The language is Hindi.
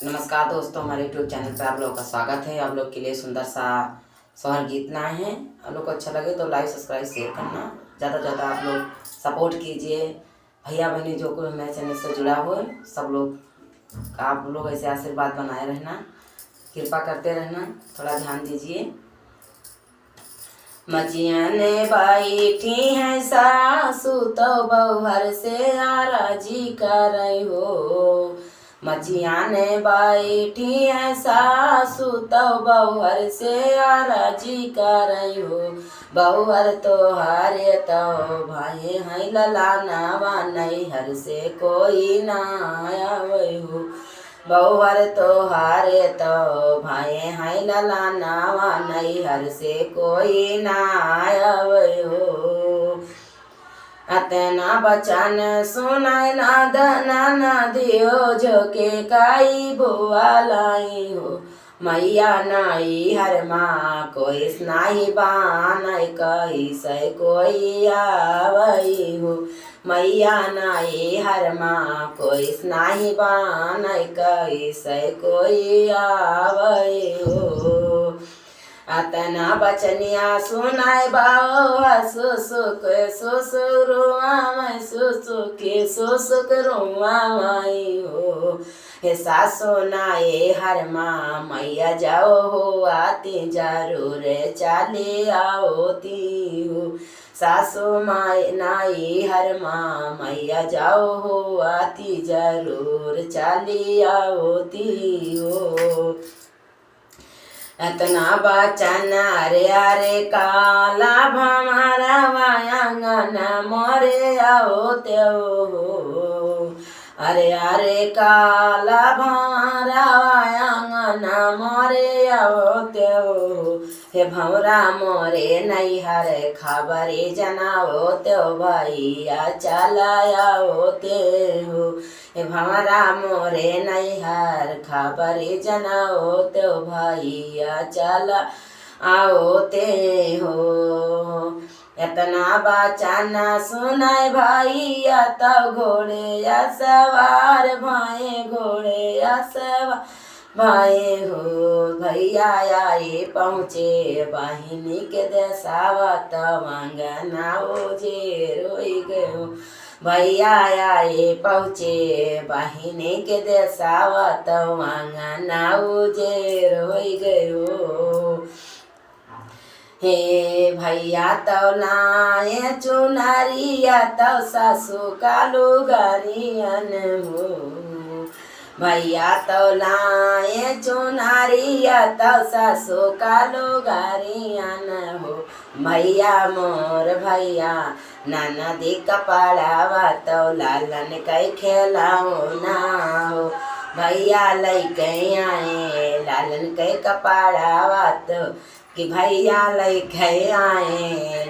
नमस्कार दोस्तों, हमारे यूट्यूब चैनल पर आप लोगों का स्वागत है। आप लोग के लिए सुंदर सा सोहर गीत लाए हैं। आप लोग को अच्छा लगे तो लाइक सब्सक्राइब शेयर करना, ज़्यादा से ज़्यादा आप लोग सपोर्ट कीजिए। भैया बहनी जो कोई हमारे चैनल से जुड़ा हो, सब लोग आप लोग ऐसे आशीर्वाद बनाए रहना, कृपा करते रहना, थोड़ा ध्यान दीजिए। मचिया ने बैठी है सासू तो बहुहर से आराजी कर रही हो। मचिया ने बैठी है सासू तो बहुहर से आराजी कर रही हो। बहुहर तो हारे तो भाई है ललाना नैहर से कोई ना आवे हो। बहुहर तो हारे तो भाई है ललाना नैहर से कोई ना आवे हो। अतना बचन सुनाय नादना नदियो झोके काई बुआ लाई हो। मैया नाई हर माँ कोई स्नाही बानय कही से कोई आवई हो। मैया नाई हर माँ कोई स्नाही बानय कही से कोई आवई हो। अतना बचनिया सुनाय बाओ सुसुक सुसुरुआ मैं सुसुके सुसुक रुआ माई हो। हे सासो नाये हर माँ मैया जाओ हो आती जरूर चाले आओती हो। सासो माई नाई हर माँ मैया जाओ हो आती जरूर चाली आओती हो। अतना बचन अरे अरे काला भमारा वायांगन मोरे आओ त्यो हो। अरे अरे काला भमारा वायांगन मोरे आओ त्यो हो। हे भौरा मोरे नैहर खबरे जनाओ त्यो भैया चलाओ ते हो। हे भौरा मोरे नैहर खबरे जनाओ त्यो भैया चला आओ ते हो। इतना बचन सुनाय भैया तो घोड़े या सवार भाई घोड़े या सवार भाई हो। भैया आए पहुँचे बहिनी के देसावा तवंगना जे रोई गयो। भैया आए पहुँचे बहिनी के देसावा तवंगना जे रोई गयो। हे भैया तो लाए चुनरिया तो सासू कालू गरियन हो। भैया तो लाए चुनरिया तो सासू कालू गरियन हो। भैया मोर भैया ननदी कपड़ावा तो लालन कई खेलाओ ना हो। भैया लैके आए लालन के कपड़ावा तो कि भैया लैके आए